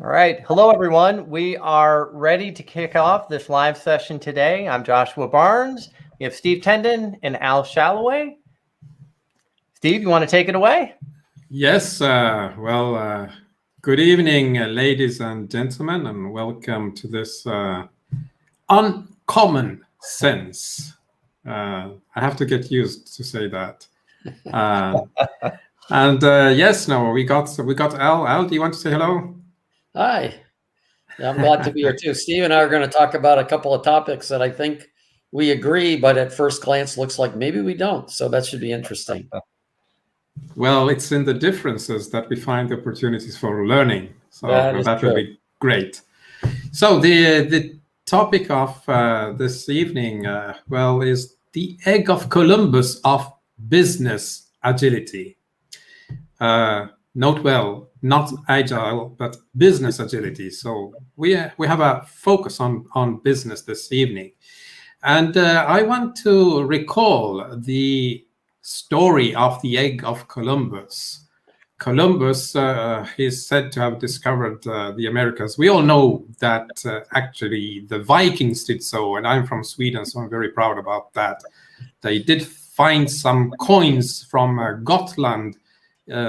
All right. Hello, everyone. We are ready to kick off this live session today. I'm Joshua Barnes. We have Steve Tendon and Al Shalloway. Steve, you want to take it away? Yes. Good evening, ladies and gentlemen, and welcome to this uncommon sense. I have to get used to say that. Yes, no, we got Al. Al, do you want to say hello? Hi. I'm glad to be here too. Steve and I are going to talk about a couple of topics that I think we agree, but at first glance looks like maybe we don't. So that should be interesting. Well, it's in the differences that we find the opportunities for learning. So that will be great. So the topic of this evening, is the egg of Columbus of business agility. Note well, not agile, but business agility. So we have a focus on business this evening. And I want to recall the story of the egg of Columbus. Columbus is said to have discovered the Americas. We all know that actually the Vikings did so, and I'm from Sweden, so I'm very proud about that. They did find some coins from Gotland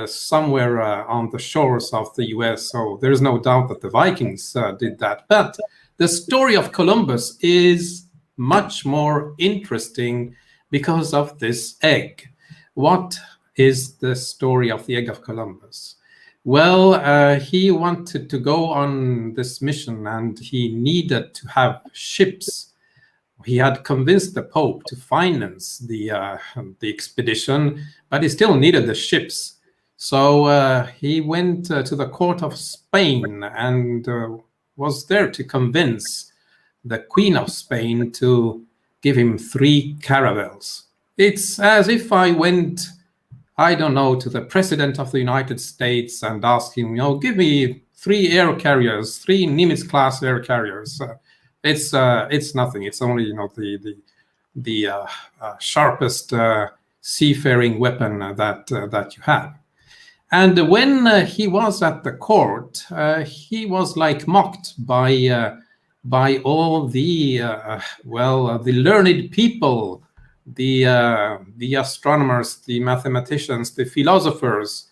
somewhere on the shores of the US, so there is no doubt that the Vikings did that. But the story of Columbus is much more interesting because of this egg. What is the story of the egg of Columbus? Well, he wanted to go on this mission and he needed to have ships. He had convinced the Pope to finance the expedition, but he still needed the ships. So he went to the court of Spain and was there to convince the Queen of Spain to give him 3 caravels. It's as if I went, I don't know, to the President of the United States and asked him, give me 3 air carriers, 3 Nimitz-class air carriers. It's nothing. It's only, the sharpest seafaring weapon that you have. And when he was at the court, he was mocked by all the the learned people, the astronomers, the mathematicians, the philosophers.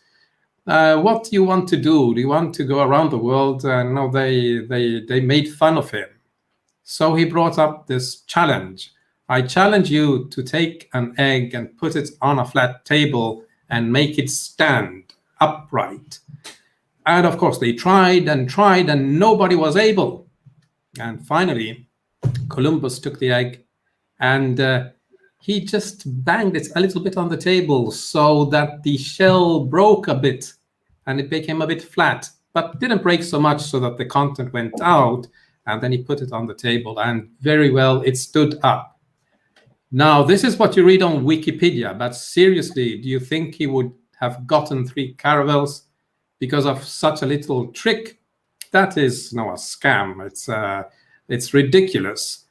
What do you want to do? Do you want to go around the world? No, they made fun of him. So he brought up this challenge. I challenge you to take an egg and put it on a flat table and make it stand upright. And of course, they tried and nobody was able. And finally, Columbus took the egg and he just banged it a little bit on the table so that the shell broke a bit and it became a bit flat, but didn't break so much so that the content went out. And then he put it on the table and very well, it stood up. Now, this is what you read on Wikipedia, but seriously, do you think he would have gotten 3 caravels because of such a little trick? That is a scam. It's ridiculous.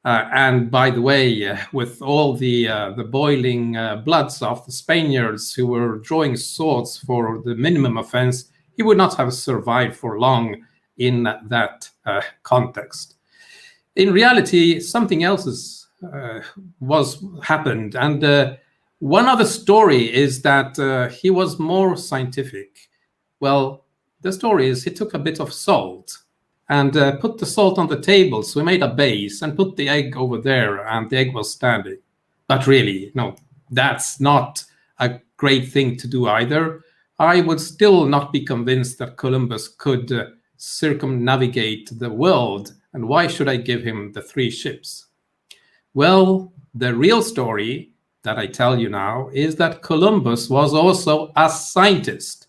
And by the way, with all the boiling bloods of the Spaniards who were drawing swords for the minimum offense, he would not have survived for long in that context. In reality, something else happened, and one other story is that he was more scientific. Well, the story is he took a bit of salt and put the salt on the table. So he made a base and put the egg over there, and the egg was standing. But really, no, that's not a great thing to do either. I would still not be convinced that Columbus could circumnavigate the world. And why should I give him the 3 ships? Well, the real story that I tell you now is that Columbus was also a scientist.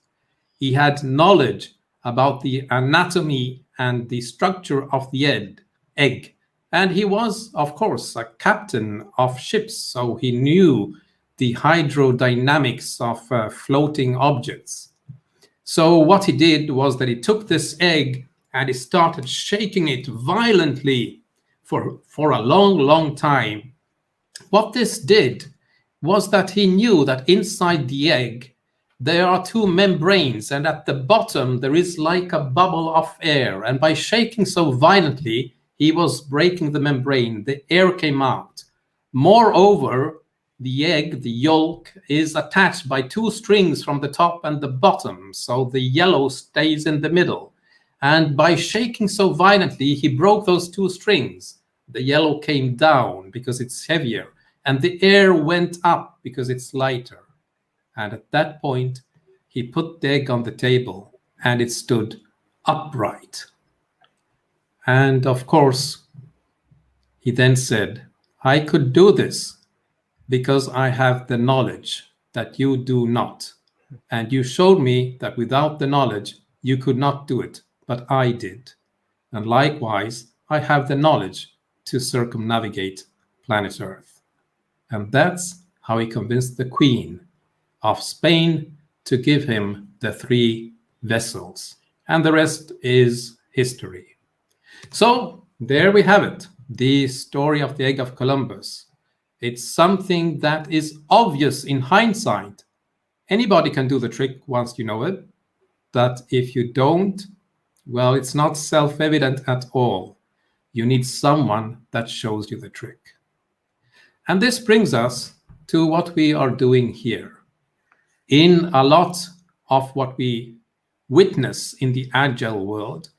He had knowledge about the anatomy and the structure of the egg. And he was, of course, a captain of ships, so he knew the hydrodynamics of floating objects. So what he did was that he took this egg and he started shaking it violently for a long, long time. What this did was that he knew that inside the egg there are two membranes, and at the bottom there is like a bubble of air. And by shaking so violently, he was breaking the membrane. The air came out. Moreover, the egg, the yolk, is attached by two strings from the top and the bottom, so the yellow stays in the middle. And by shaking so violently, he broke those two strings. The yellow came down because it's heavier, and the air went up because it's lighter. And at that point, he put the egg on the table, and it stood upright. And of course, he then said, I could do this because I have the knowledge that you do not. And you showed me that without the knowledge, you could not do it, but I did. And likewise, I have the knowledge to circumnavigate planet Earth. And that's how he convinced the Queen of Spain to give him the 3 vessels. And the rest is history. So there we have it, the story of the egg of Columbus. It's something that is obvious in hindsight. Anybody can do the trick once you know it. But if you don't, well, it's not self-evident at all. You need someone that shows you the trick. And this brings us to what we are doing here. In a lot of what we witness in the agile world,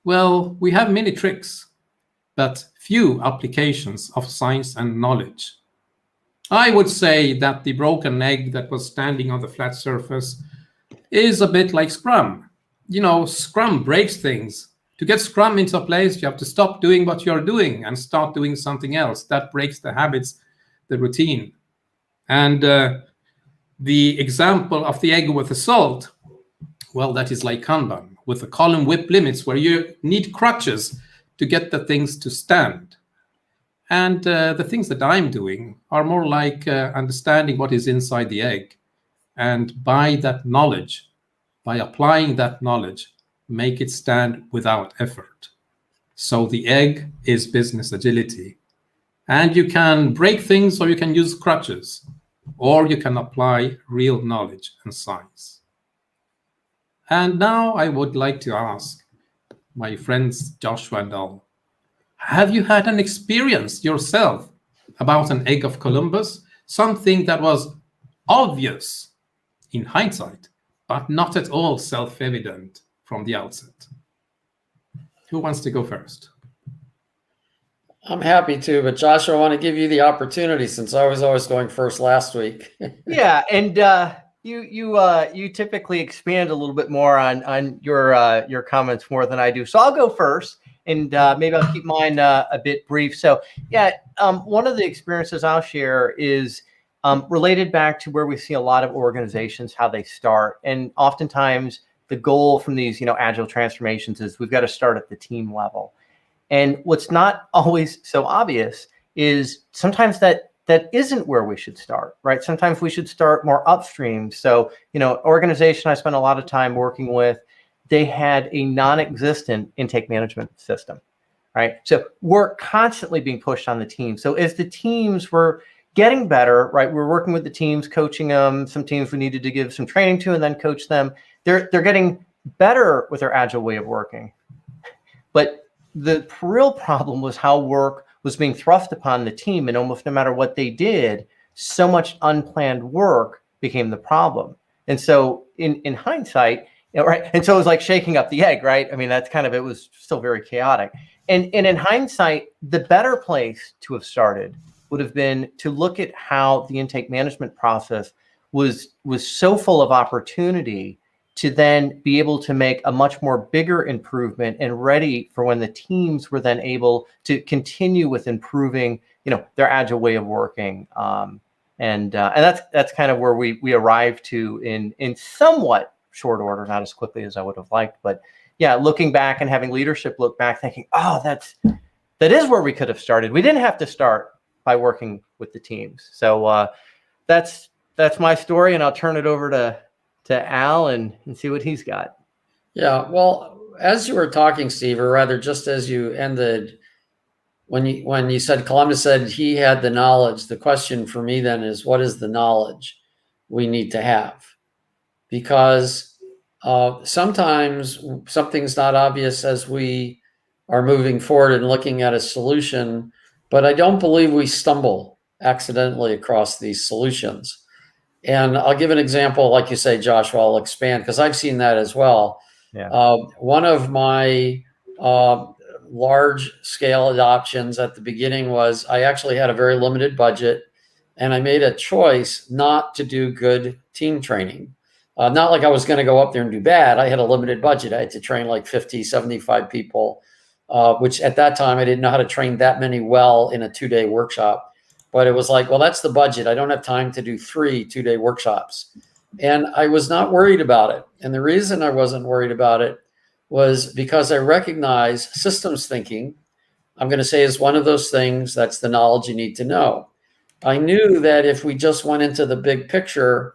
well, we have many tricks, but few applications of science and knowledge. I would say that the broken egg that was standing on the flat surface is a bit like Scrum. You know, Scrum breaks things. To get Scrum into place, you have to stop doing what you're doing and start doing something else. That breaks the habits, the routine. And the example of the egg with the salt, well, that is like Kanban, with the column whip limits where you need crutches to get the things to stand. And the things that I'm doing are more like understanding what is inside the egg. And by that knowledge, by applying that knowledge, make it stand without effort. So the egg is business agility. And you can break things or you can use crutches, or you can apply real knowledge and science. And now I would like to ask my friends Joshua and Al, have you had an experience yourself about an egg of Columbus? Something that was obvious in hindsight, but not at all self-evident from the outset. Who wants to go first? I'm happy to, but Joshua, I want to give you the opportunity since I was always going first last week. Yeah, and you typically expand a little bit more on your comments more than I do. So I'll go first, and maybe I'll keep mine a bit brief. So yeah, one of the experiences I'll share is related back to where we see a lot of organizations, how they start. And oftentimes the goal from these, agile transformations is we've got to start at the team level. And what's not always so obvious is sometimes that isn't where we should start, right? Sometimes we should start more upstream. So, organization I spent a lot of time working with, they had a non-existent intake management system, right? So we're constantly being pushed on the team. So as the teams were getting better, right, we're working with the teams, coaching them. Some teams we needed to give some training to and then coach them. They're getting better with their agile way of working. But the real problem was how work was being thrust upon the team, and almost no matter what they did, so much unplanned work became the problem. And so in hindsight, right, and so it was like shaking up the egg, right? I mean, that's kind of, it was still very chaotic. And in hindsight, the better place to have started would have been to look at how the intake management process was so full of opportunity to then be able to make a much more bigger improvement and ready for when the teams were then able to continue with improving, their agile way of working. And that's kind of where we arrived to in somewhat short order, not as quickly as I would have liked, but yeah, looking back and having leadership look back, thinking, oh, that is where we could have started. We didn't have to start by working with the teams. So that's my story, and I'll turn it over to Al and see what he's got. Yeah, well, as you were talking, Steve, or rather just as you ended, when you said Columbus said he had the knowledge, the question for me then is, what is the knowledge we need to have? because sometimes something's not obvious as we are moving forward and looking at a solution, but I don't believe we stumble accidentally across these solutions. And I'll give an example, like you say, Joshua, I'll expand because I've seen that as well. Yeah. One of my large scale adoptions at the beginning was I actually had a very limited budget, and I made a choice not to do good team training. Not like I was going to go up there and do bad. I had a limited budget. I had to train like 50, 75 people, which at that time I didn't know how to train that many well in a 2-day workshop. But it was like, well, that's the budget. I don't have time to do 3 2-day workshops. And I was not worried about it. And the reason I wasn't worried about it was because I recognize systems thinking, I'm going to say, is one of those things that's the knowledge you need to know. I knew that if we just went into the big picture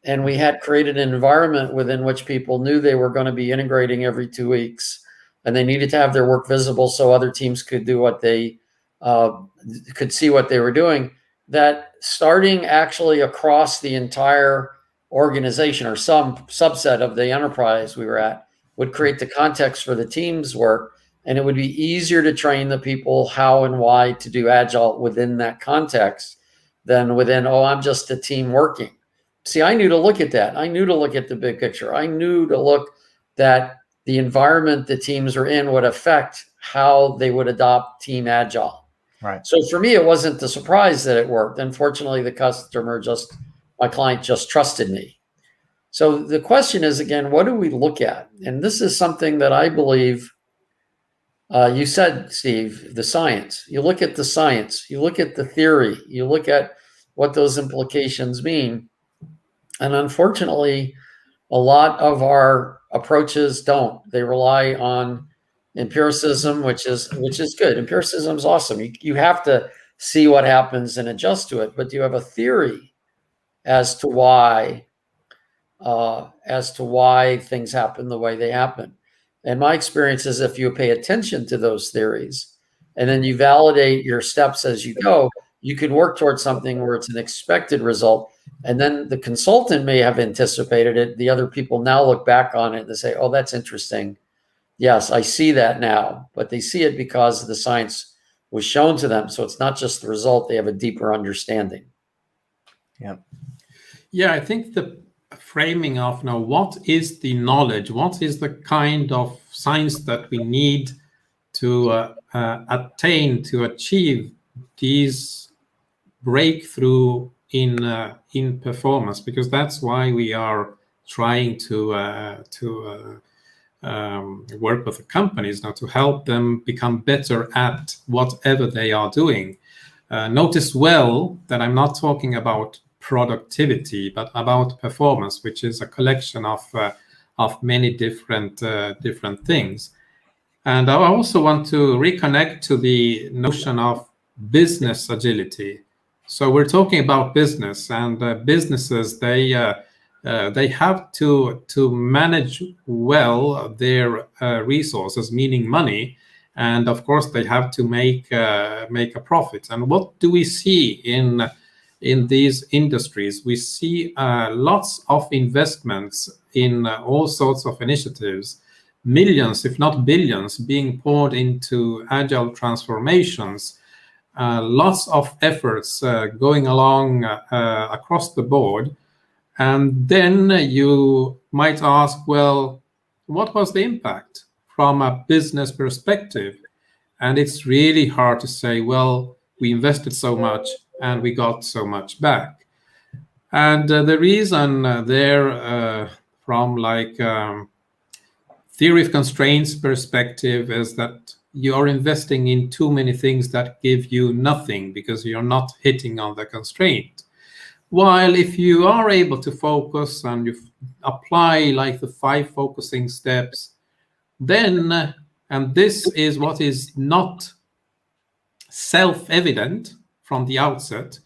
and we had created an environment within which people knew they were going to be integrating every 2 weeks and they needed to have their work visible so other teams could do what they could see what they were doing, that starting actually across the entire organization or some subset of the enterprise we were at would create the context for the team's work, and it would be easier to train the people how and why to do agile within that context than within, oh, I'm just a team working. See, I knew to look at that. I knew to look at the big picture. I knew to look that the environment the teams were in would affect how they would adopt team agile. Right. So for me, it wasn't a surprise that it worked. Unfortunately, my client just trusted me. So the question is, again, what do we look at? And this is something that I believe, you said, Steve, the science. You look at the science, you look at the theory, you look at what those implications mean. And unfortunately, a lot of our approaches don't. They rely on empiricism, which is good. Empiricism is awesome. You have to see what happens and adjust to it, but you have a theory as to why things happen the way they happen. And my experience is if you pay attention to those theories and then you validate your steps as you go, you can work towards something where it's an expected result. And then the consultant may have anticipated it. The other people now look back on it and they say, oh, that's interesting. Yes, I see that now. But they see it because the science was shown to them. So it's not just the result. They have a deeper understanding. Yeah. Yeah, I think the framing of now, what is the knowledge? What is the kind of science that we need to attain to achieve these breakthrough in performance? Because that's why we are trying to work with the companies now to help them become better at whatever they are doing. Notice well that I'm not talking about productivity, but about performance, which is a collection of many different things. And I also want to reconnect to the notion of business agility. So we're talking about business, and businesses, they have to manage well their resources, meaning money, and of course they have to make a profit. And what do we see in these industries? We see lots of investments in all sorts of initiatives, millions, if not billions, being poured into agile transformations, lots of efforts going along across the board. And then you might ask, well, what was the impact from a business perspective? And it's really hard to say, well, we invested so much and we got so much back. And the reason there from like theory of constraints perspective is that you are investing in too many things that give you nothing because you're not hitting on the constraint. While if you are able to focus and you apply like the 5 focusing steps, then, and this is what is not self-evident from the outset,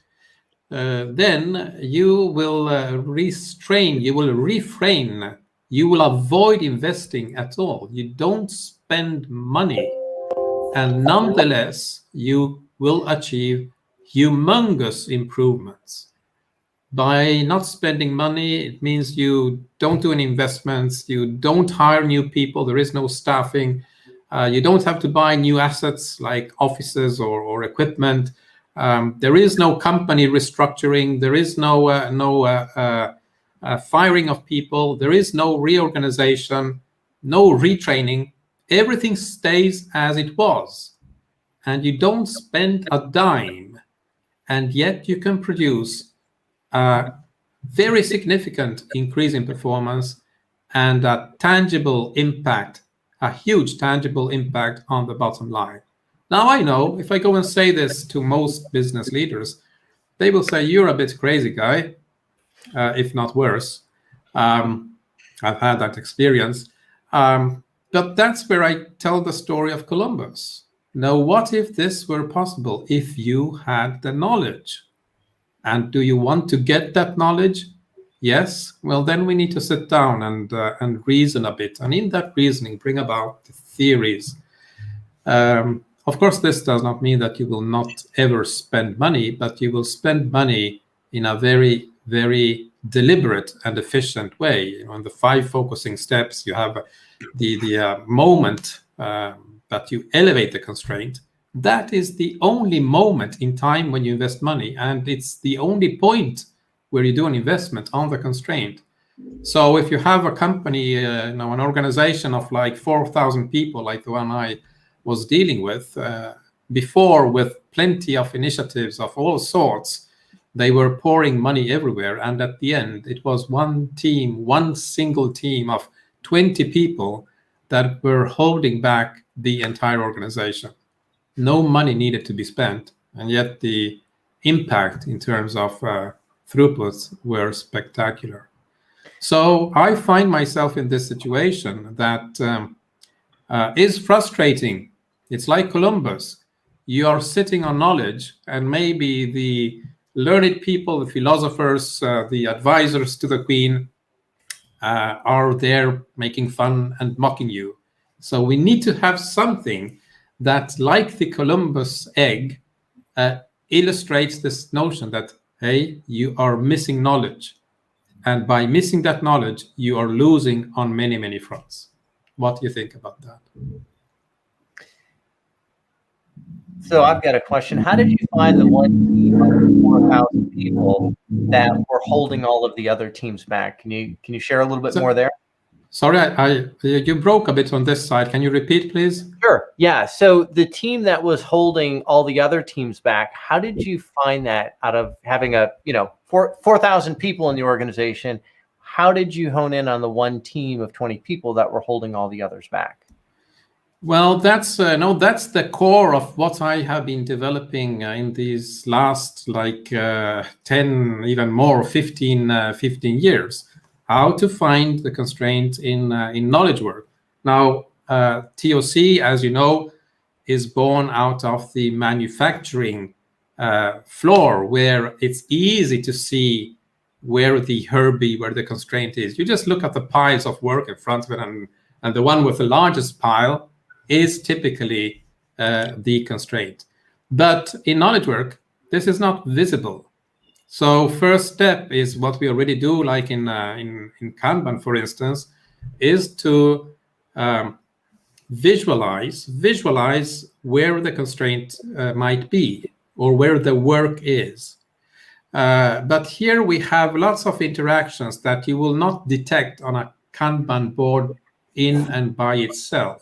then you will restrain, you will refrain, you will avoid investing at all. You don't spend money, and nonetheless, you will achieve humongous improvements. By not spending money, it means you don't do any investments, you don't hire new people, there is no staffing, you don't have to buy new assets like offices or equipment. There is no company restructuring, there is no firing of people, there is no reorganization, no retraining. Everything stays as it was, and you don't spend a dime, and yet you can produce a very significant increase in performance and a tangible impact, a huge tangible impact on the bottom line. Now, I know if I go and say this to most business leaders, they will say, you're a bit crazy, guy, if not worse. I've had that experience. But that's where I tell the story of Columbus. Now, what if this were possible, if you had the knowledge? And do you want to get that knowledge? Yes. Well, then we need to sit down and reason a bit. And in that reasoning, bring about the theories. Of course, this does not mean that you will not ever spend money, but you will spend money in a very, very deliberate and efficient way. You know, in the 5 focusing steps, you have the moment that you elevate the constraint. That is the only moment in time when you invest money, and it's the only point where you do an investment on the constraint. So if you have a company, an organization of like 4,000 people, like the one I was dealing with before, with plenty of initiatives of all sorts, they were pouring money everywhere, and at the end, it was one team, one single team of 20 people that were holding back the entire organization. No money needed to be spent, and yet the impact in terms of throughputs were spectacular. So I find myself in this situation that is frustrating. It's like Columbus. You are sitting on knowledge, and maybe the learned people, the philosophers, the advisors to the queen are there making fun and mocking you. So we need to have something that, like the Columbus egg, illustrates this notion that, hey, you are missing knowledge. And by missing that knowledge, you are losing on many, many fronts. What do you think about that? So I've got a question. How did you find the one team of 4,000 people that were holding all of the other teams back? Can you share a little bit more there? Sorry, you broke a bit on this side. Can you repeat, please? Sure. Yeah. So the team that was holding all the other teams back, how did you find that out of having 4,000 people in the organization? How did you hone in on the one team of 20 people that were holding all the others back? Well, that's the core of what I have been developing in these last 10, even more, 15 years. How to find the constraint in knowledge work. Now, TOC, as you know, is born out of the manufacturing floor, where it's easy to see where the constraint is. You just look at the piles of work in front of it, and the one with the largest pile is typically the constraint. But in knowledge work, this is not visible. So first step is what we already do, like in Kanban, for instance, is to visualize where the constraint might be, or where the work is. But here we have lots of interactions that you will not detect on a Kanban board in and by itself.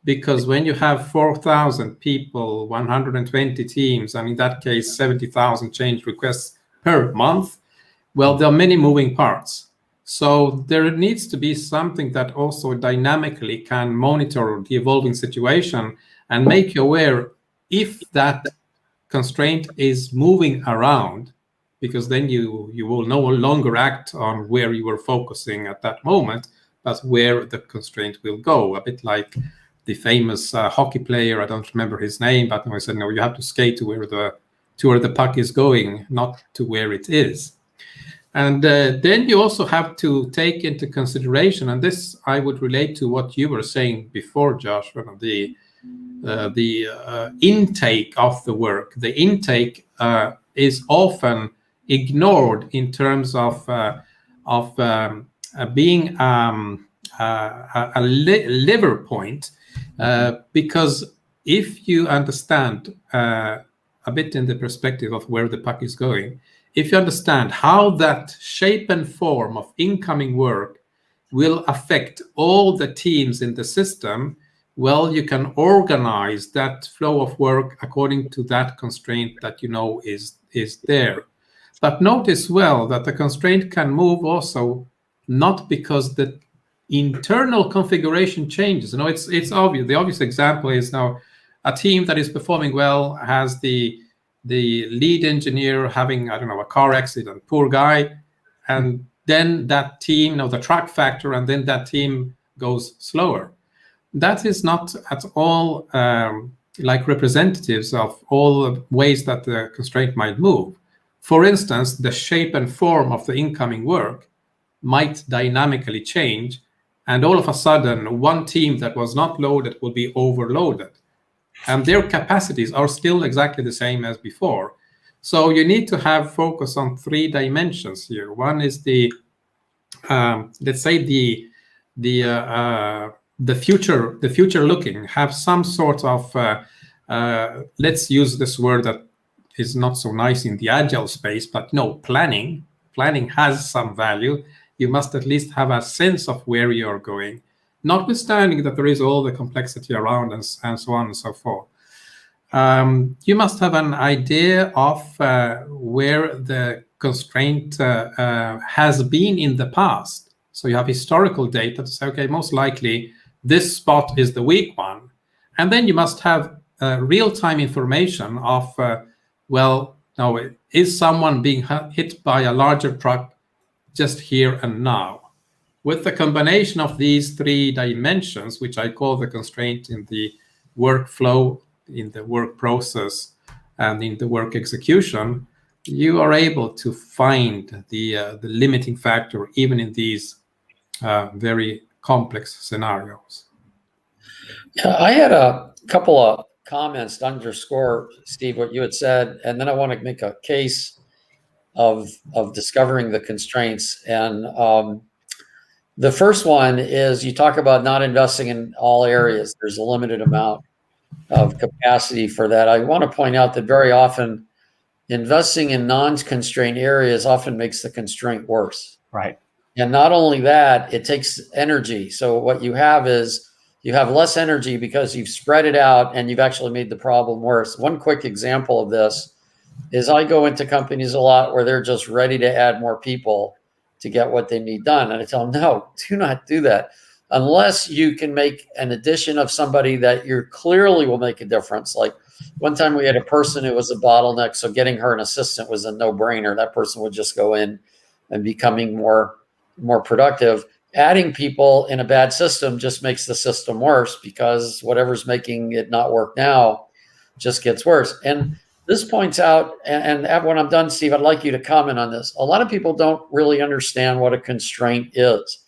Because when you have 4,000 people, 120 teams, and in that case, 70,000 change requests per month, well, there are many moving parts. So there needs to be something that also dynamically can monitor the evolving situation and make you aware if that constraint is moving around, because then you will no longer act on where you were focusing at that moment, but where the constraint will go. A bit like the famous hockey player, I don't remember his name, but I said, no, you have to skate to where the puck is going, not to where it is. And then you also have to take into consideration, and this I would relate to what you were saying before, Josh, the intake of the work. The intake is often ignored in terms of being a lever point, because if you understand a bit in the perspective of where the puck is going, if you understand how that shape and form of incoming work will affect all the teams in the system, well, you can organize that flow of work according to that constraint that you know is there. But notice well that the constraint can move also not because the internal configuration changes. You know, it's obvious. The obvious example is now a team that is performing well has the lead engineer having, I don't know, a car accident, poor guy, and then that team, the track factor, and then that team goes slower. That is not at all like representatives of all the ways that the constraint might move. For instance, the shape and form of the incoming work might dynamically change, and all of a sudden, one team that was not loaded will be overloaded. And their capacities are still exactly the same as before. So you need to have focus on 3 dimensions here. One is the, let's say, the future looking, have some sort of, let's use this word that is not so nice in the agile space, but no, planning. Planning has some value. You must at least have a sense of where you're going, notwithstanding that there is all the complexity around and so on and so forth. You must have an idea of where the constraint has been in the past. So you have historical data to say, okay, most likely this spot is the weak one. And then you must have real-time information of, well, now, is someone being hit by a larger truck just here and now? With the combination of these 3 dimensions, which I call the constraint in the workflow, in the work process, and in the work execution, you are able to find the limiting factor even in these very complex scenarios. Yeah, I had a couple of comments to underscore, Steve, what you had said, and then I want to make a case of discovering the constraints. And the first one is you talk about not investing in all areas. There's a limited amount of capacity for that. I want to point out that very often investing in non-constrained areas often makes the constraint worse. Right. And not only that, it takes energy. So what you have is you have less energy because you've spread it out and you've actually made the problem worse. One quick example of this is I go into companies a lot where they're just ready to add more people to get what they need done. And I tell them, no, do not do that. Unless you can make an addition of somebody that you clearly will make a difference. Like one time we had a person who was a bottleneck, so getting her an assistant was a no-brainer. That person would just go in and becoming more productive. Adding people in a bad system just makes the system worse because whatever's making it not work now just gets worse. And this points out, and when I'm done, Steve, I'd like you to comment on this. A lot of people don't really understand what a constraint is.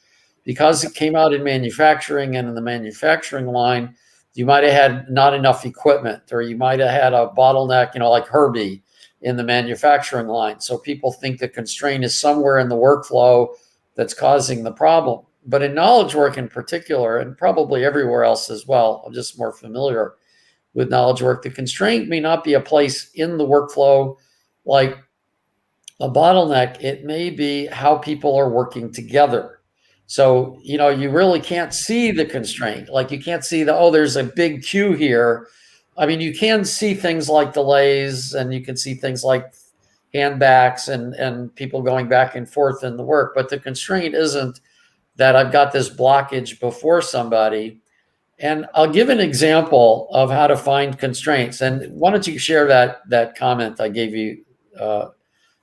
Because it came out in manufacturing, and in the manufacturing line, you might have had not enough equipment, or you might have had a bottleneck, like Herbie in the manufacturing line. So people think the constraint is somewhere in the workflow that's causing the problem. But in knowledge work in particular, and probably everywhere else as well, I'm just more familiar with knowledge work, the constraint may not be a place in the workflow like a bottleneck. It may be how people are working together. So, you really can't see the constraint. Like you can't see there's a big queue here. I mean, you can see things like delays, and you can see things like handbacks and people going back and forth in the work. But the constraint isn't that I've got this blockage before somebody. And I'll give an example of how to find constraints. And why don't you share that comment I gave you,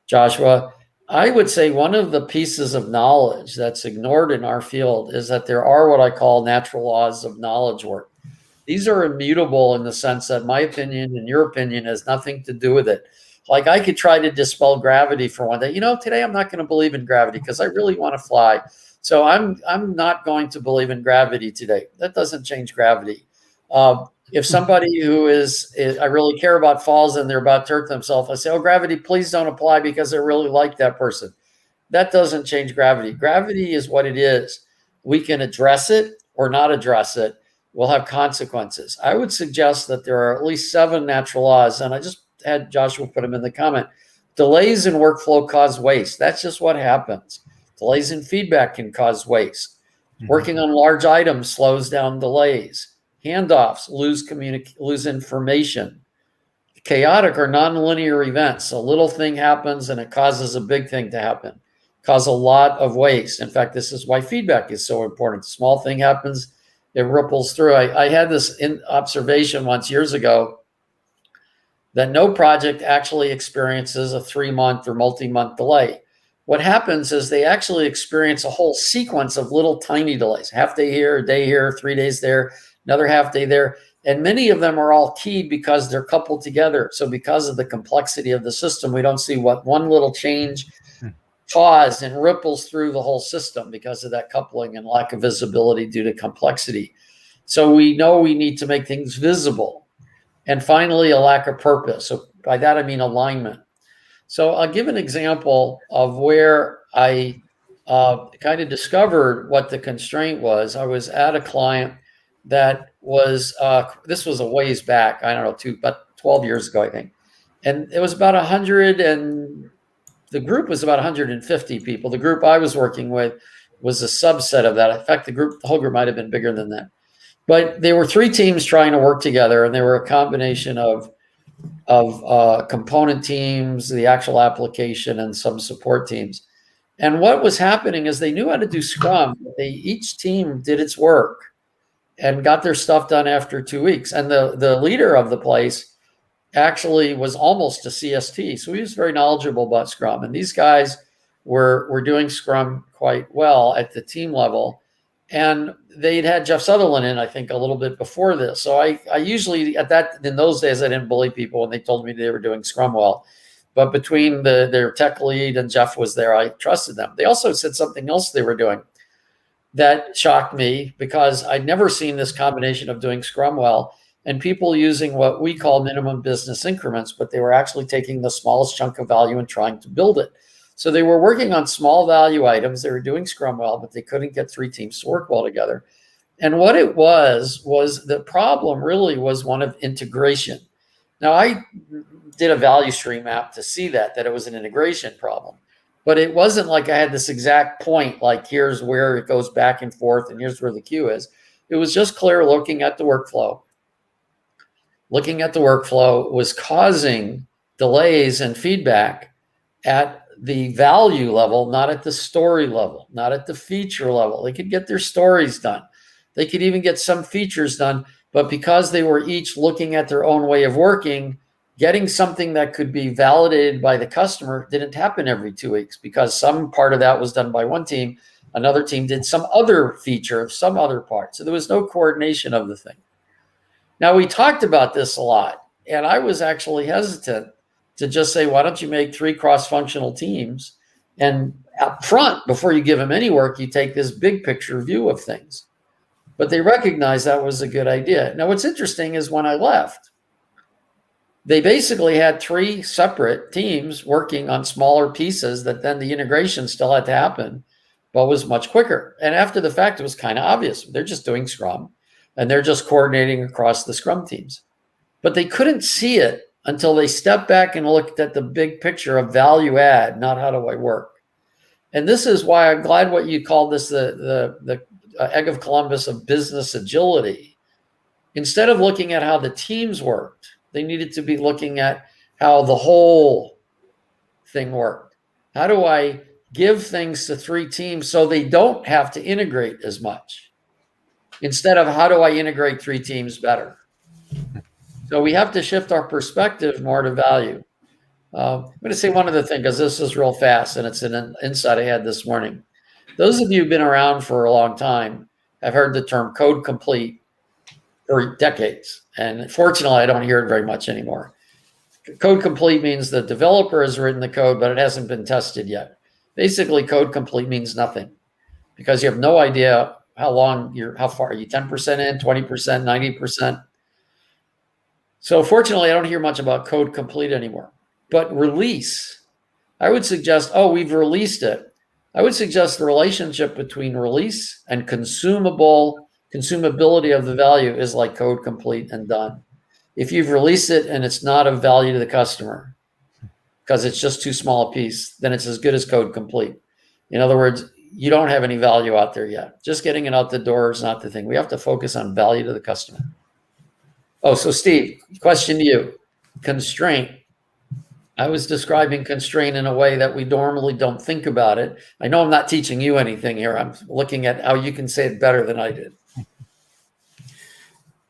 Joshua? I would say one of the pieces of knowledge that's ignored in our field is that there are what I call natural laws of knowledge work. These are immutable in the sense that my opinion and your opinion has nothing to do with it. Like I could try to dispel gravity for one day. Today I'm not going to believe in gravity because I really want to fly. So I'm not going to believe in gravity today. That doesn't change gravity. If somebody who is I really care about falls and they're about to hurt themselves, I say, oh, gravity, please don't apply because I really like that person. That doesn't change gravity. Gravity is what it is. We can address it or not address it. We'll have consequences. I would suggest that there are at least 7 natural laws, and I just had Joshua put them in the comment. Delays in workflow cause waste. That's just what happens. Delays in feedback can cause waste. Working on large items slows down delays. Handoffs lose information. Chaotic or nonlinear events. A little thing happens and it causes a big thing to happen. Cause a lot of waste. In fact, this is why feedback is so important. A small thing happens, it ripples through. I had this observation once years ago that no project actually experiences a 3-month or multi-month delay. What happens is they actually experience a whole sequence of little tiny delays. Half day here, a day here, 3 days there, another half day there. And many of them are all key because they're coupled together. So because of the complexity of the system, we don't see what one little change caused and ripples through the whole system because of that coupling and lack of visibility due to complexity. So we know we need to make things visible. And finally, a lack of purpose. So by that, I mean alignment. So I'll give an example of where I kind of discovered what the constraint was. I was at a client that was, this was a ways back, I don't know, about 12 years ago, I think. And it was about 100 and the group was about 150 people. The group I was working with was a subset of that. In fact, the whole group might have been bigger than that. But there were 3 teams trying to work together, and they were a combination of component teams, the actual application, and some support teams. And what was happening is they knew how to do Scrum. Each team did its work and got their stuff done after 2 weeks. And the leader of the place actually was almost a CST. So he was very knowledgeable about Scrum. And these guys were doing Scrum quite well at the team level. And they'd had Jeff Sutherland in, I think, a little bit before this. So I usually, in those days, I didn't bully people when they told me they were doing Scrum well. But between their tech lead and Jeff was there, I trusted them. They also said something else they were doing that shocked me because I'd never seen this combination of doing Scrum well and people using what we call minimum business increments, but they were actually taking the smallest chunk of value and trying to build it. So they were working on small value items. They were doing Scrum well, but they couldn't get 3 teams to work well together. And what it was the problem really was one of integration. Now, I did a value stream map to see that it was an integration problem. But it wasn't like I had this exact point, like here's where it goes back and forth and here's where the queue is. It was just clear looking at the workflow. Looking at the workflow was causing delays and feedback at the value level, not at the story level, not at the feature level. They could get their stories done. They could even get some features done, but because they were each looking at their own way of working, getting something that could be validated by the customer didn't happen every 2 weeks because some part of that was done by one team. Another team did some other feature, some other part. So there was no coordination of the thing. Now, we talked about this a lot, and I was actually hesitant to just say, why don't you make 3 cross-functional teams? And up front, before you give them any work, you take this big picture view of things. But they recognized that was a good idea. Now, what's interesting is when I left, they basically had 3 separate teams working on smaller pieces that then the integration still had to happen, but was much quicker. And after the fact, it was kind of obvious. They're just doing Scrum, and they're just coordinating across the Scrum teams. But they couldn't see it until they stepped back and looked at the big picture of value add, not how do I work. And this is why I'm glad what you called this the egg of Columbus of business agility. Instead of looking at how the teams worked, they needed to be looking at how the whole thing worked. How do I give things to 3 teams so they don't have to integrate as much? Instead of how do I integrate 3 teams better? So we have to shift our perspective more to value. I'm going to say one other thing because this is real fast and it's an insight I had this morning. Those of you who've been around for a long time have heard the term code complete for decades. And fortunately, I don't hear it very much anymore. Code complete means the developer has written the code, but it hasn't been tested yet. Basically, code complete means nothing because you have no idea how far are you, 10% in, 20%, 90%. So fortunately, I don't hear much about code complete anymore. But release, I would suggest, oh, we've released it. I would suggest the relationship between release and consumability of the value is like code complete and done. If you've released it and it's not of value to the customer because it's just too small a piece, then it's as good as code complete. In other words, you don't have any value out there yet. Just getting it out the door is not the thing. We have to focus on value to the customer. Oh, so Steve, question to you. Constraint. I was describing constraint in a way that we normally don't think about it. I know I'm not teaching you anything here. I'm looking at how you can say it better than I did.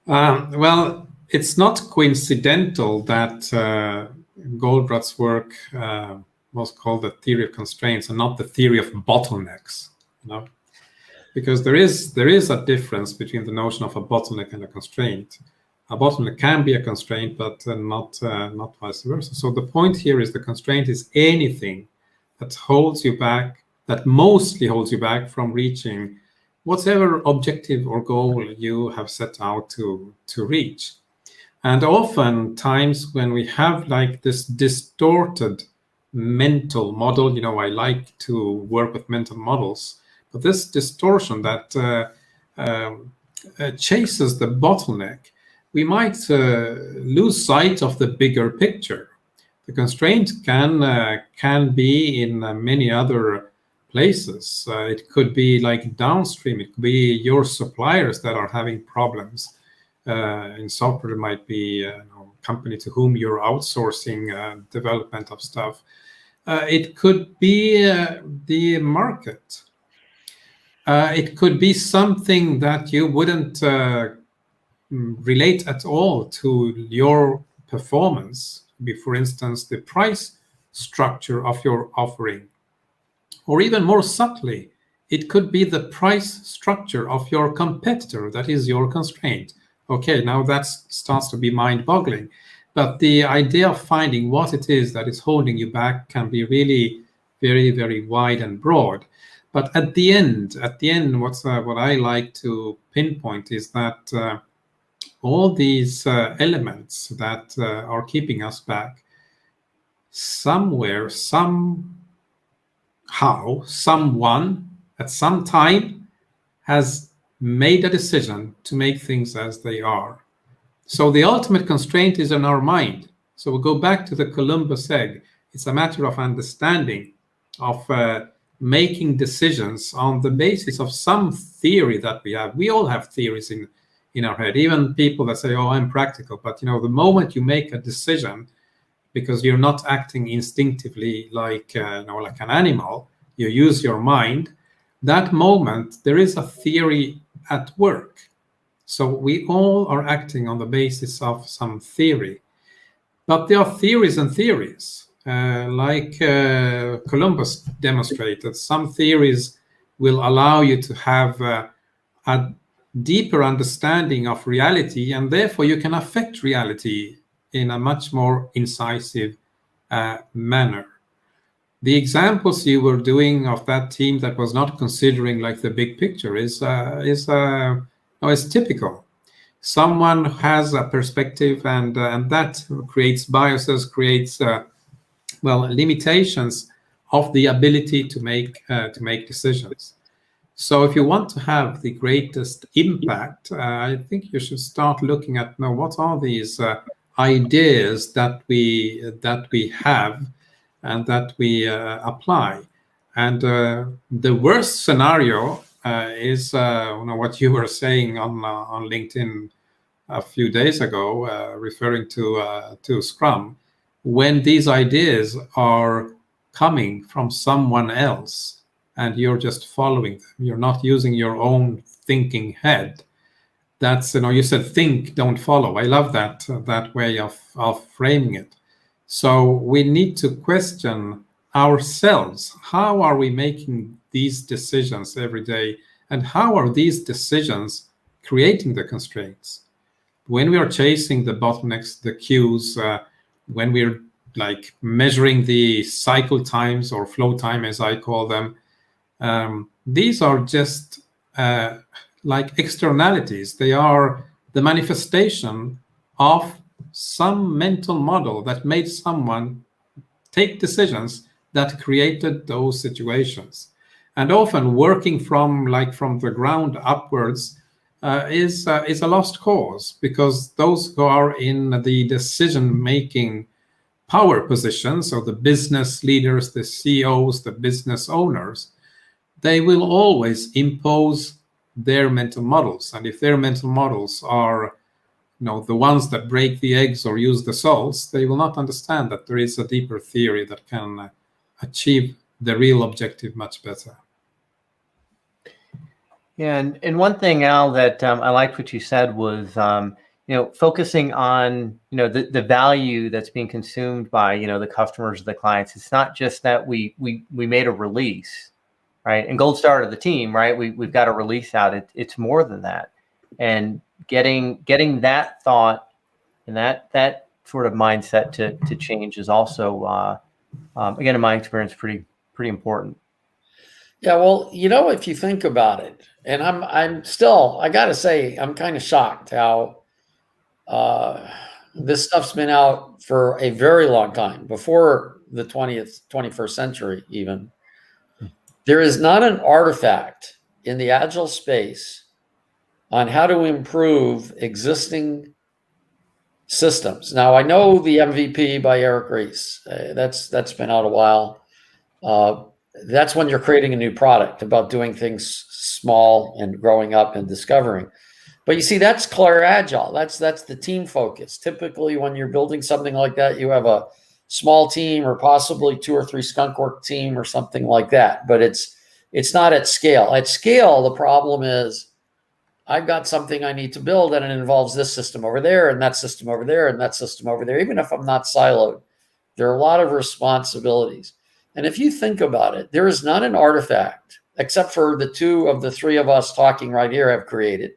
Well, it's not coincidental that Goldratt's work was called the theory of constraints and not the theory of bottlenecks. Because there is a difference between the notion of a bottleneck and a constraint. A bottleneck can be a constraint, but not vice versa. So the point here is the constraint is anything that holds you back, that mostly holds you back from reaching whatever objective or goal you have set out to reach. And oftentimes when we have like this distorted mental model, I like to work with mental models, but this distortion that chases the bottleneck, we might lose sight of the bigger picture. The constraint can be in many other places. It could be like downstream. It could be your suppliers that are having problems. In software, it might be a company to whom you're outsourcing development of stuff. It could be the market. It could be something that you wouldn't relate at all to your performance. Be, for instance, the price structure of your offering. Or even more subtly, it could be the price structure of your competitor that is your constraint. Okay, now that starts to be mind-boggling. But the idea of finding what it is that is holding you back can be really very, very wide and broad. But at the end, what I like to pinpoint is that all these elements that are keeping us back, somewhere, somehow, someone at some time has made a decision to make things as they are. So the ultimate constraint is in our mind. So we'll go back to the Columbus egg. It's a matter of understanding, of making decisions on the basis of some theory that we have. We all have theories in our head, even people that say, oh, I'm practical. But the moment you make a decision, because you're not acting instinctively like like an animal, you use your mind, that moment there is a theory at work. So we all are acting on the basis of some theory. But there are theories and theories. Like Columbus demonstrated, some theories will allow you to have a deeper understanding of reality, and therefore you can affect reality in a much more incisive manner. The examples you were doing of that team that was not considering like the big picture is typical. Someone has a perspective, and that creates biases, creates limitations of the ability to make decisions. So if you want to have the greatest impact, I think you should start looking at what are these ideas that we have and that we apply. And the worst scenario is what you were saying on LinkedIn a few days ago, referring to Scrum, when these ideas are coming from someone else and you're just following them. You're not using your own thinking head. That's, you said think, don't follow. I love that way of framing it. So we need to question ourselves. How are we making these decisions every day? And how are these decisions creating the constraints? When we are chasing the bottlenecks, the queues, when we're like measuring the cycle times or flow time, as I call them, these are just like externalities. They are the manifestation of some mental model that made someone take decisions that created those situations. And often working from the ground upwards is a lost cause, because those who are in the decision-making power positions, so the business leaders, the CEOs, the business owners, they will always impose their mental models. And if their mental models are the ones that break the eggs or use the salts, they will not understand that there is a deeper theory that can achieve the real objective much better. Yeah, and one thing, Al, that I liked what you said was, focusing on, the value that's being consumed by, the customers, the clients. It's not just that we made a release, right? And gold star to the team, right? We've got a release out. It's more than that. And getting that thought and that sort of mindset to change is also, again, in my experience, pretty important. Yeah, well, if you think about it, and I'm still, I gotta say, I'm kind of shocked how this stuff's been out for a very long time, before the 21st century even. There is not an artifact in the agile space on how to improve existing systems. Now, I know the MVP by Eric Ries. That's been out a while. That's when you're creating a new product, about doing things small and growing up and discovering. But you see, that's Claire Agile. That's the team focus. Typically, when you're building something like that, you have a small team, or possibly 2 or 3 skunk work team or something like that. But it's not at scale. At scale, the problem is, I've got something I need to build, and it involves this system over there, and that system over there, and that system over there. Even if I'm not siloed, there are a lot of responsibilities. And if you think about it, there is not an artifact, except for the 2 of the 3 of us talking right here have created,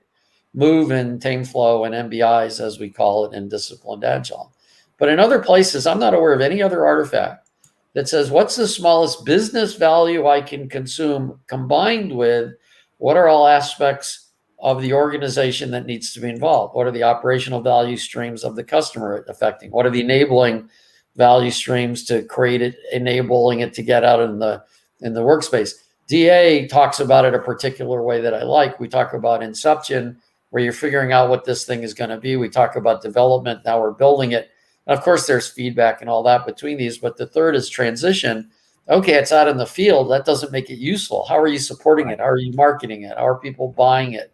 Move and TameFlow and MBIs, as we call it, in Disciplined Agile. But in other places, I'm not aware of any other artifact that says, what's the smallest business value I can consume, combined with what are all aspects of the organization that needs to be involved? What are the operational value streams of the customer affecting? What are the enabling value streams to create it, enabling it to get out in the workspace? DA talks about it a particular way that I like. We talk about inception, where you're figuring out what this thing is going to be. We talk about development. Now we're building it. And of course, there's feedback and all that between these. But the third is transition. Okay, it's out in the field. That doesn't make it useful. How are you supporting it? How are you marketing it? How are people buying it?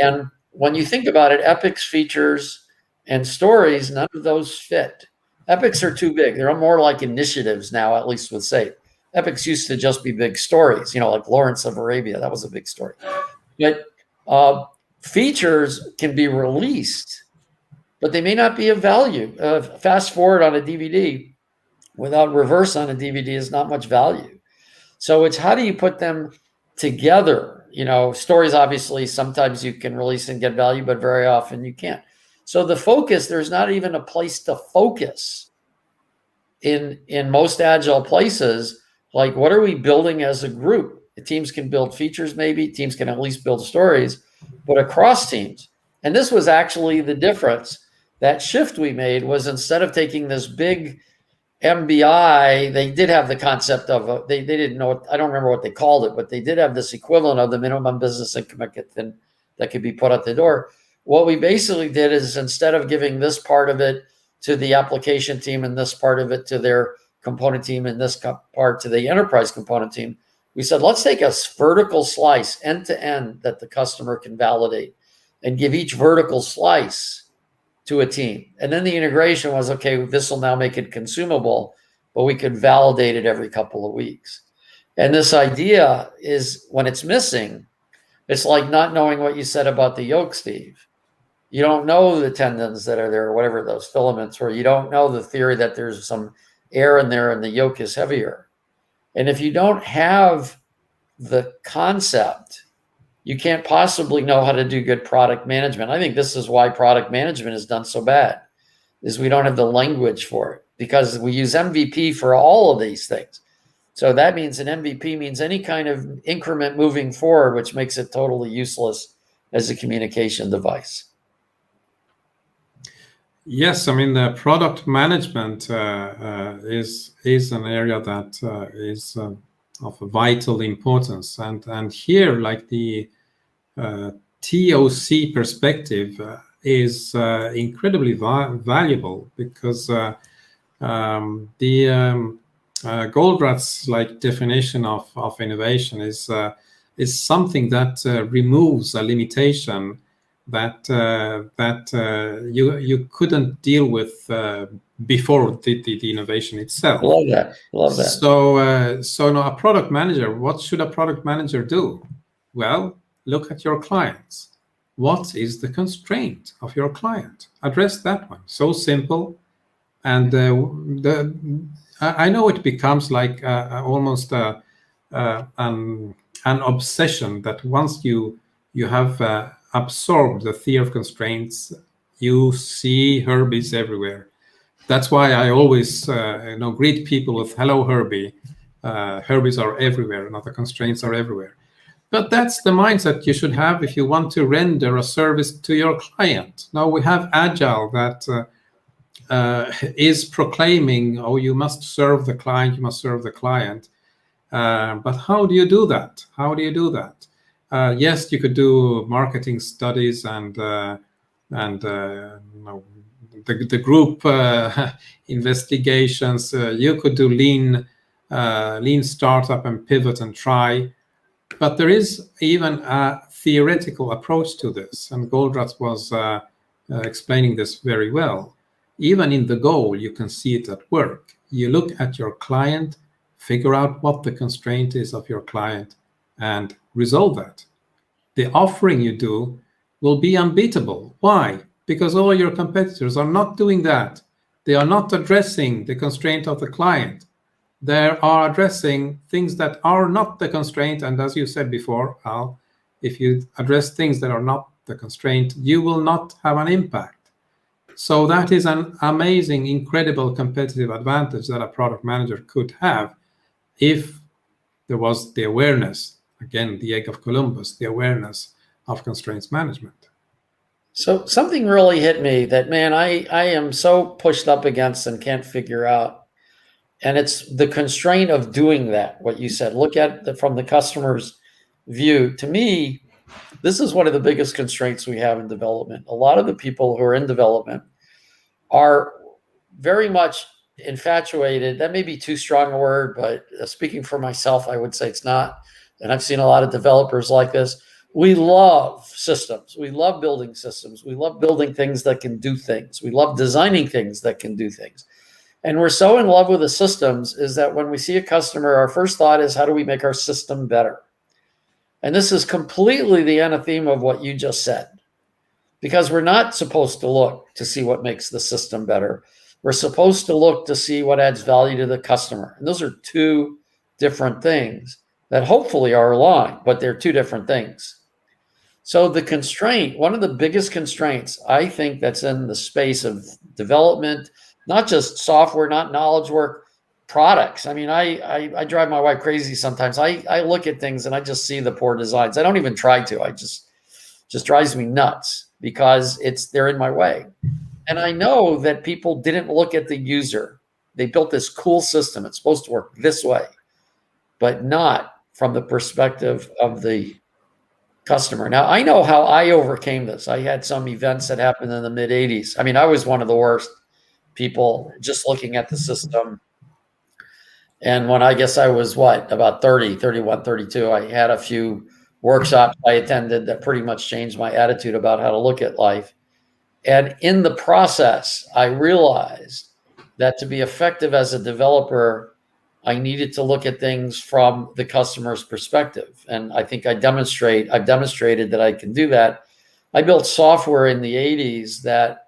And when you think about it, epics, features, and stories, none of those fit. Epics are too big. They're more like initiatives now, at least with SAFe. Epics used to just be big stories, like Lawrence of Arabia. That was a big story. But features can be released, but they may not be of value. Fast forward on a DVD without reverse on a DVD is not much value. So it's, how do you put them together? Stories, obviously, sometimes you can release and get value, but very often you can't. So the focus, there's not even a place to focus in most agile places. Like, what are we building as a group? The teams can build features, maybe teams can at least build stories, but across teams. And this was actually the difference. That shift we made was, instead of taking this big MBI, they did have the concept of, they didn't know, I don't remember what they called it, but they did have this equivalent of the minimum business income that could be put out the door. What we basically did is, instead of giving this part of it to the application team and this part of it to their component team and this part to the enterprise component team, we said, let's take a vertical slice end to end that the customer can validate, and give each vertical slice to a team. And then the integration was, okay, this will now make it consumable, but we could validate it every couple of weeks. And this idea is, when it's missing, it's like not knowing what you said about the yoke, Steve. You don't know the tendons that are there, or whatever those filaments, or you don't know the theory that there's some air in there and the yoke is heavier. And if you don't have the concept, you can't possibly know how to do good product management. I think this is why product management is done so bad, is we don't have the language for it, because we use MVP for all of these things. So that means an MVP means any kind of increment moving forward, which makes it totally useless as a communication device. Yes, I mean the product management is an area that is of vital importance, and here, like the TOC perspective is incredibly valuable, because the Goldratt's like definition of innovation is something that removes a limitation that you couldn't deal with before the innovation itself. Love that. Love that. So now a product manager, what should a product manager do? Well, look at your clients. What is the constraint of your client? Address that one. So simple. And I know it becomes like almost an obsession, that once you have absorbed the theory of constraints, you see Herbies everywhere. That's why I always greet people with "Hello, Herbie." Herbies are everywhere, not the constraints are everywhere. But that's the mindset you should have if you want to render a service to your client. Now we have agile that is proclaiming, oh, you must serve the client, you must serve the client. But how do you do that? How do you do that? Yes, you could do marketing studies and the group investigations. You could do lean startup and pivot and try. But there is even a theoretical approach to this, and Goldratt was explaining this very well. Even in the goal, you can see it at work. You look at your client, figure out what the constraint is of your client, and resolve that. The offering you do will be unbeatable. Why? Because all your competitors are not doing that. They are not addressing the constraint of the client. They are addressing things that are not the constraint. And as you said before, Al, if you address things that are not the constraint, you will not have an impact. So that is an amazing, incredible competitive advantage that a product manager could have if there was the awareness, again, the egg of Columbus, the awareness of constraints management. So something really hit me that, man, I am so pushed up against and can't figure out. And it's the constraint of doing that, what you said. Look at from the customer's view. To me, this is one of the biggest constraints we have in development. A lot of the people who are in development are very much infatuated. That may be too strong a word, but speaking for myself, I would say it's not. And I've seen a lot of developers like this. We love systems. We love building systems. We love building things that can do things. We love designing things that can do things. And we're so in love with the systems is that when we see a customer, our first thought is, how do we make our system better? And this is completely the anathema of what you just said, because we're not supposed to look to see what makes the system better. We're supposed to look to see what adds value to the customer. And those are two different things that hopefully are aligned, but they're two different things. So the constraint, one of the biggest constraints, I think, that's in the space of development, not just software, not knowledge work, products. I mean, I drive my wife crazy sometimes. I look at things and I just see the poor designs. I don't even try to. I just drives me nuts because they're in my way. And I know that people didn't look at the user. They built this cool system. It's supposed to work this way, but not from the perspective of the customer. Now, I know how I overcame this. I had some events that happened in the mid 80s. I mean, I was one of the worst people just looking at the system. And when I guess I was about 30, 31, 32, I had a few workshops I attended that pretty much changed my attitude about how to look at life. And in the process, I realized that to be effective as a developer, I needed to look at things from the customer's perspective. And I think I've demonstrated that I can do that. I built software in the 80s that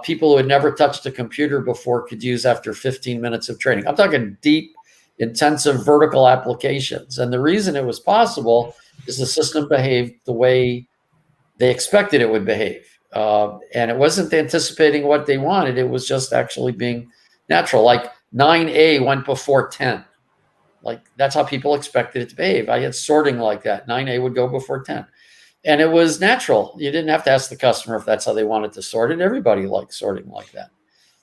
people who had never touched a computer before could use after 15 minutes of training. I'm talking deep, intensive vertical applications. And the reason it was possible is the system behaved the way they expected it would behave. And it wasn't anticipating what they wanted. It was just actually being natural. Like 9A went before 10. Like that's how people expected it to behave. I had sorting like that. 9A would go before 10. And it was natural. You didn't have to ask the customer if that's how they wanted to sort it. Everybody likes sorting like that.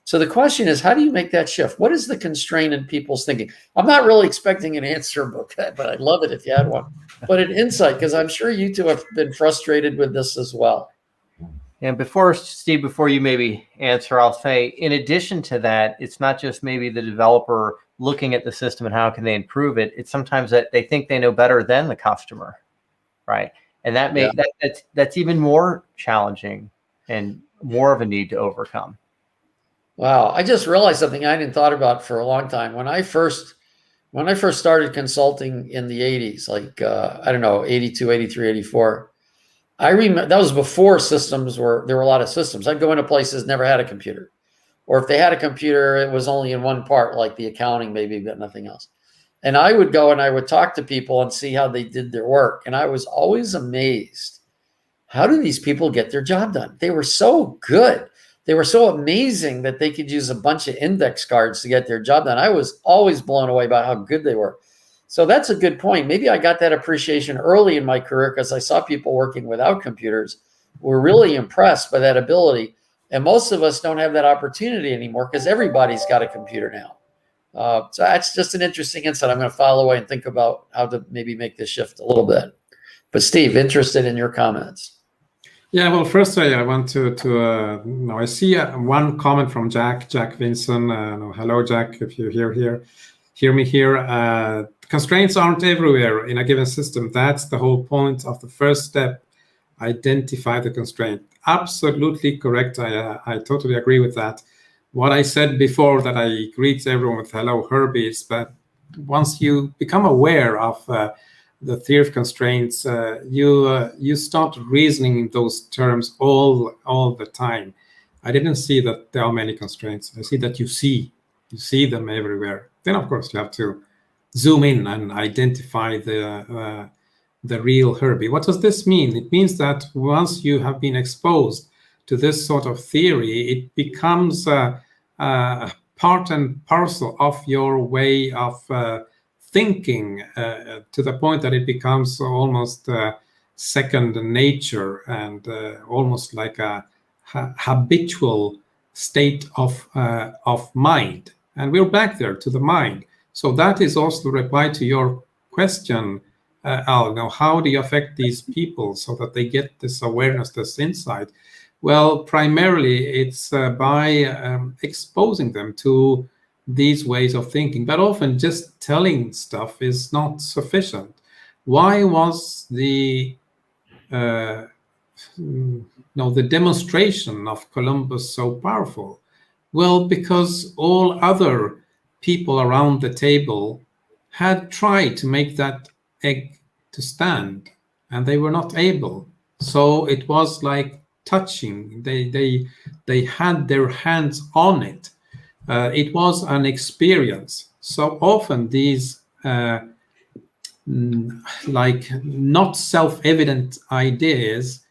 So the question is, how do you make that shift? What is the constraint in people's thinking? I'm not really expecting an answer, but I'd love it if you had one. But an insight, because I'm sure you two have been frustrated with this as well. And before, Steve, before you maybe answer, I'll say, in addition to that, it's not just maybe the developer looking at the system and how can they improve it. It's sometimes that they think they know better than the customer, right? And that may that's even more challenging and more of a need to overcome. Wow, I just realized something I hadn't thought about for a long time. When I first started consulting in the 80s, like I don't know, 82, 83, 84. I remember that was before there were a lot of systems. I'd go into places never had a computer. Or if they had a computer, it was only in one part, like the accounting maybe, but nothing else. And I would go and I would talk to people and see how they did their work. And I was always amazed. How do these people get their job done? They were so good. They were so amazing that they could use a bunch of index cards to get their job done. I was always blown away by how good they were. So that's a good point. Maybe I got that appreciation early in my career because I saw people working without computers who were really impressed by that ability. And most of us don't have that opportunity anymore because everybody's got a computer now. So that's just an interesting insight. I'm going to file away and think about how to maybe make this shift a little bit. But Steve, interested in your comments. Yeah, well, first I want to I see one comment from Jack Vinson. Hello, Jack, if you hear me here. Constraints aren't everywhere in a given system. That's the whole point of the first step. Identify the constraint. Absolutely correct. I totally agree with that. What I said before, that I greet everyone with hello, Herbie, is that once you become aware of the theory of constraints, you start reasoning in those terms all the time. I didn't see that there are many constraints. I see that you see them everywhere. Then of course you have to zoom in and identify the real Herbie. What does this mean? It means that once you have been exposed to this sort of theory, it becomes part and parcel of your way of thinking, to the point that it becomes almost second nature and almost like a habitual state of mind. And we're back there to the mind. So that is also the reply to your question, Al. Now, how do you affect these people so that they get this awareness, this insight? Well, primarily it's by exposing them to these ways of thinking. But often just telling stuff is not sufficient. Why was the demonstration of Columbus so powerful? Well, because all other people around the table had tried to make that egg to stand, and they were not able. So it was like touching. They had their hands on it. It was an experience. So often these like not self-evident ideas,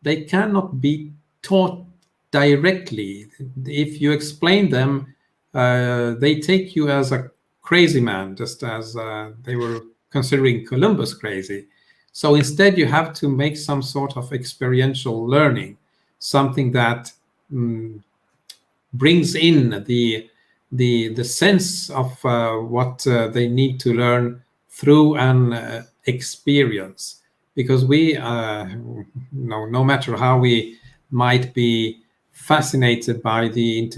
they cannot be taught directly. If you explain them, they take you as a crazy man, just as they were considering Columbus crazy. So instead, you have to make some sort of experiential learning, something that brings in the sense of what they need to learn through an experience. Because we, no matter how we might be fascinated by the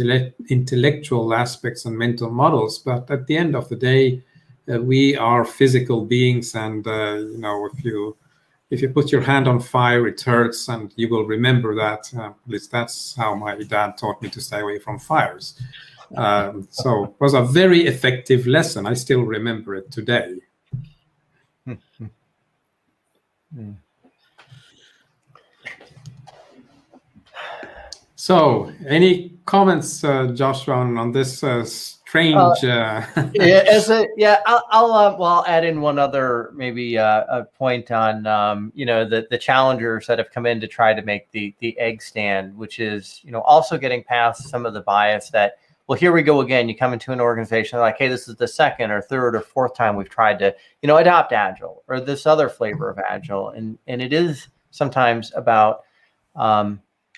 intellectual aspects and mental models, but at the end of the day, we are physical beings, and if you put your hand on fire, it hurts, and you will remember that. At least that's how my dad taught me to stay away from fires. So it was a very effective lesson. I still remember it today. So, any comments, Joshua, on this strange? I'll add in one other maybe a point on the challengers that have come in to try to make the egg stand, which is also getting past some of the bias that, well, here we go again. You come into an organization like, hey, this is the second or third or fourth time we've tried to adopt Agile or this other flavor of Agile, and it is sometimes about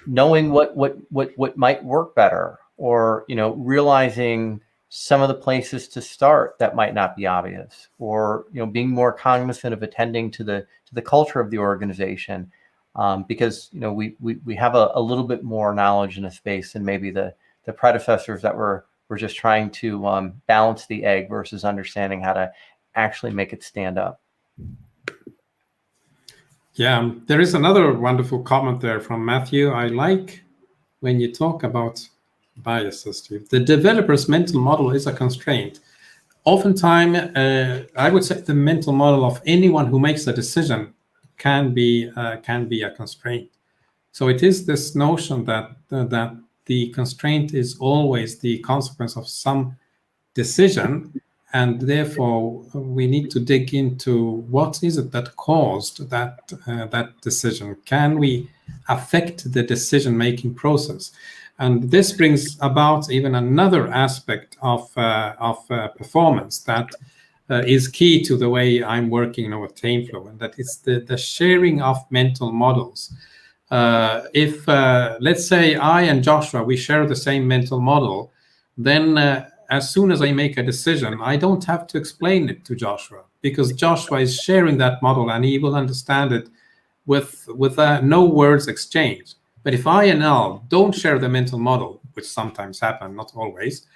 knowing what might work better, or realizing some of the places to start that might not be obvious, or being more cognizant of attending to the culture of the organization, because we have a little bit more knowledge in a space than maybe the predecessors that were just trying to balance the egg versus understanding how to actually make it stand up. Yeah, there is another wonderful comment there from Matthew. I like when you talk about biases, Steve. The developer's mental model is a constraint. Oftentimes, I would say the mental model of anyone who makes a decision can be a constraint. So it is this notion that the constraint is always the consequence of some decision, and therefore we need to dig into what is it that caused that decision. Can we affect the decision-making process? And this brings about even another aspect of performance that is key to the way I'm working now with TameFlow, and that is the sharing of mental models. If let's say I and Joshua, we share the same mental model, then as soon as I make a decision, I don't have to explain it to Joshua, because Joshua is sharing that model and he will understand it with no words exchanged. But if I and Al don't share the mental model, which sometimes happen, not always,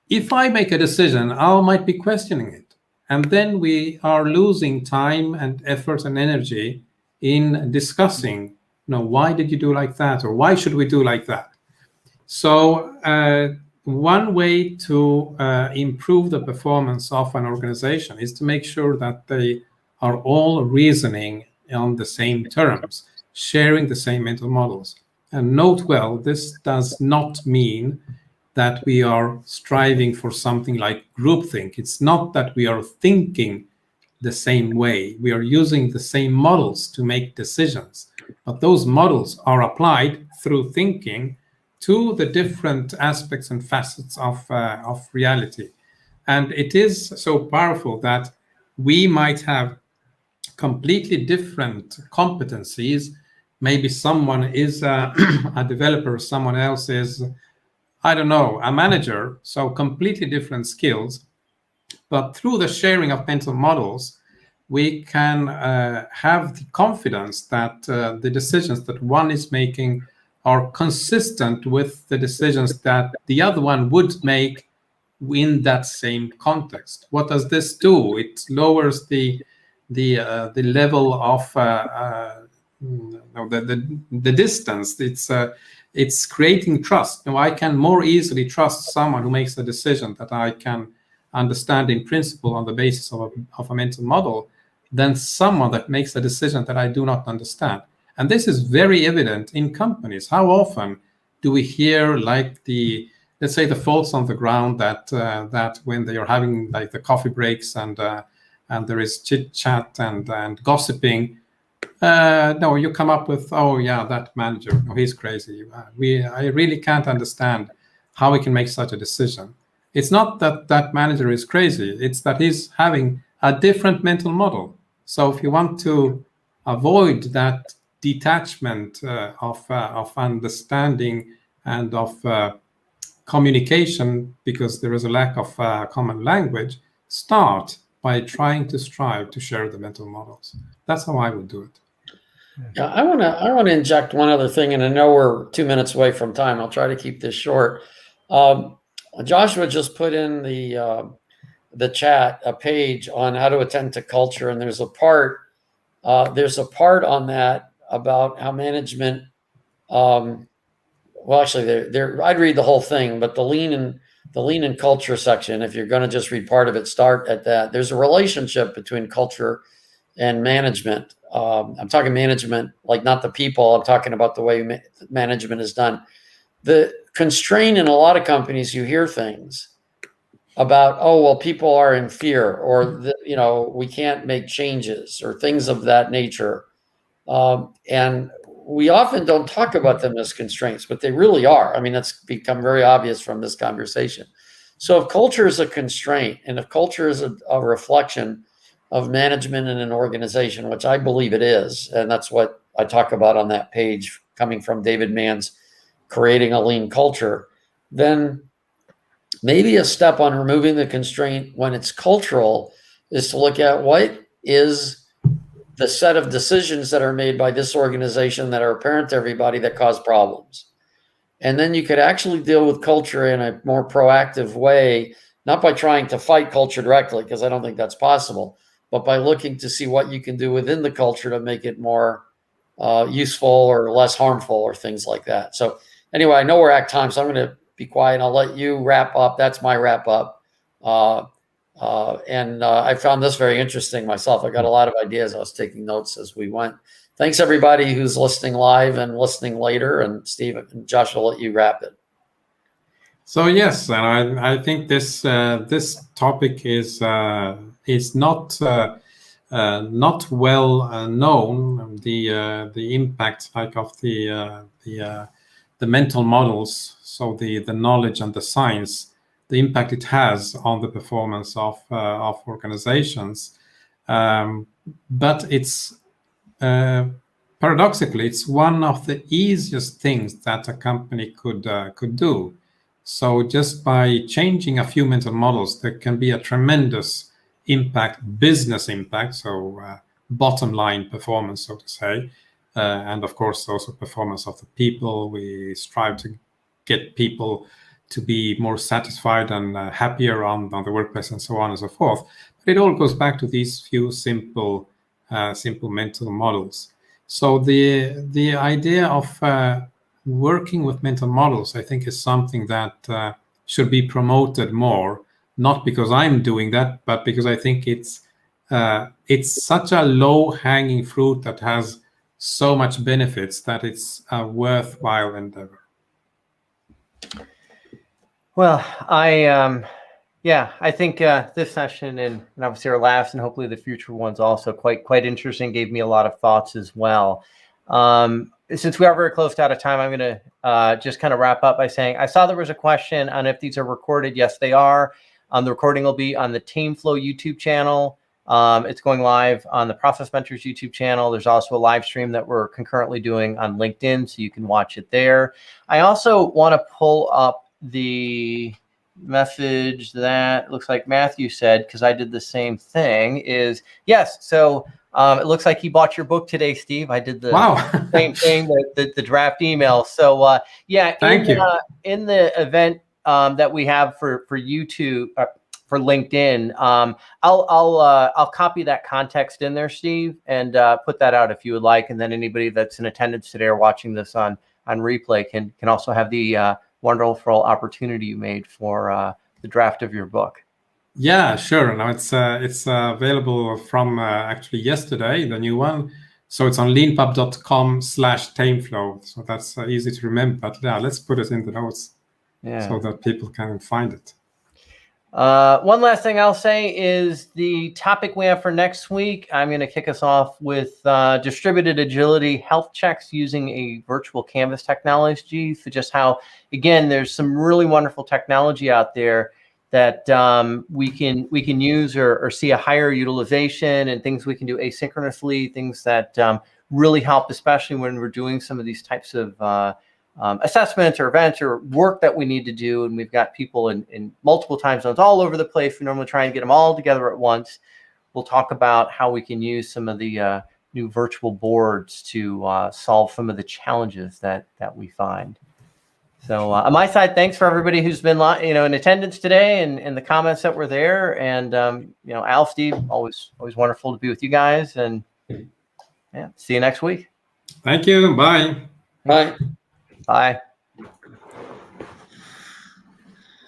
if I make a decision, Al might be questioning it. And then we are losing time and effort and energy in discussing, why did you do like that? Or why should we do like that? So one way to improve the performance of an organization is to make sure that they are all reasoning on the same terms, sharing the same mental models. And note well, this does not mean that we are striving for something like groupthink. It's not that we are thinking the same way. We are using the same models to make decisions, but those models are applied through thinking to the different aspects and facets of reality. And it is so powerful that we might have completely different competencies. Maybe someone is a developer, someone else is, I don't know, a manager, so completely different skills. But through the sharing of mental models, we can have the confidence that the decisions that one is making are consistent with the decisions that the other one would make in that same context. What does this do? It lowers the level of the distance. It's creating trust. I can more easily trust someone who makes a decision that I can understand in principle on the basis of a mental model than someone that makes a decision that I do not understand. And this is very evident in companies. How often do we hear, like, let's say the folks on the ground that when they are having like the coffee breaks and there is chit chat and gossiping, no, you come up with, oh yeah, that manager, oh, he's crazy. I really can't understand how he can make such a decision. It's not that that manager is crazy. It's that he's having a different mental model. So if you want to avoid that detachment of understanding and of communication, because there is a lack of common language, start by trying to strive to share the mental models. That's how I would do it. Yeah, I want to inject one other thing, and I know we're 2 minutes away from time. I'll try to keep this short. Joshua just put in the chat a page on how to attend to culture, and there's a part on that about how management. Well, actually, I'd read the whole thing, but the lean and culture section, if you're going to just read part of it, start at that. There's a relationship between culture and management. I'm talking management, like not the people. I'm talking about the way management is done. The constraint in a lot of companies, you hear things about, oh, well, people are in fear, or we can't make changes, or things of that nature. And we often don't talk about them as constraints, but they really are. I mean, that's become very obvious from this conversation. So if culture is a constraint, and if culture is a reflection of management in an organization, which I believe it is, and that's what I talk about on that page, coming from David Mann's Creating a Lean Culture, then maybe a step on removing the constraint when it's cultural is to look at what is the set of decisions that are made by this organization that are apparent to everybody that cause problems. And then you could actually deal with culture in a more proactive way, not by trying to fight culture directly, because I don't think that's possible, but by looking to see what you can do within the culture to make it more useful or less harmful or things like that. So anyway, I know we're at time, so I'm going to be quiet and I'll let you wrap up. That's my wrap up. I found this very interesting myself. I got a lot of ideas. I was taking notes as we went. Thanks everybody who's listening live and listening later. And Steve and Josh, will let you wrap it. So yes, and I think this this topic is not well known. The impact of the mental models, so the knowledge and the science, the impact it has on the performance of organizations. But it's paradoxically, it's one of the easiest things that a company could do. So just by changing a few mental models, there can be a tremendous impact, business impact, so bottom line performance, so to say, and of course also performance of the people. We strive to get people to be more satisfied and happier on the workplace and so on and so forth. But it all goes back to these few simple mental models. So the idea of working with mental models, I think, is something that should be promoted more, not because I'm doing that, but because I think it's such a low-hanging fruit that has so much benefits that it's a worthwhile endeavor. Well, I think this session and obviously our last and hopefully the future ones also quite interesting, gave me a lot of thoughts as well. Since we are very close to out of time, I'm going to just kind of wrap up by saying I saw there was a question on if these are recorded. Yes, they are. The recording will be on the TeamFlow YouTube channel. It's going live on the Process Mentors YouTube channel. There's also a live stream that we're concurrently doing on LinkedIn, so you can watch it there. I also want to pull up the message that looks like Matthew said, because I did the same thing, is yes. So it looks like he bought your book today, Steve. I did the same thing, the draft email. So yeah, thank you. In the event that we have for YouTube, for LinkedIn, I'll copy that context in there, Steve, and put that out if you would like. And then anybody that's in attendance today or watching this on replay can also have the wonderful opportunity you made for the draft of your book. Yeah, sure. Now it's available from actually yesterday, the new one. So it's on leanpub.com/TeamFlow. So that's easy to remember. But yeah, let's put it in the notes so that people can find it. One last thing I'll say is the topic we have for next week. I'm going to kick us off with distributed agility health checks using a virtual canvas technology. So just how, again, there's some really wonderful technology out there that we can use or see a higher utilization, and things we can do asynchronously, things that really help, especially when we're doing some of these types of assessments or events or work that we need to do. And we've got people in multiple time zones all over the place. We normally try and get them all together at once. We'll talk about how we can use some of the new virtual boards to solve some of the challenges that we find. So on my side, thanks for everybody who's been in attendance today and the comments that were there. And Al, Steve, always wonderful to be with you guys. And yeah, see you next week. Thank you. Bye. Bye. Bye.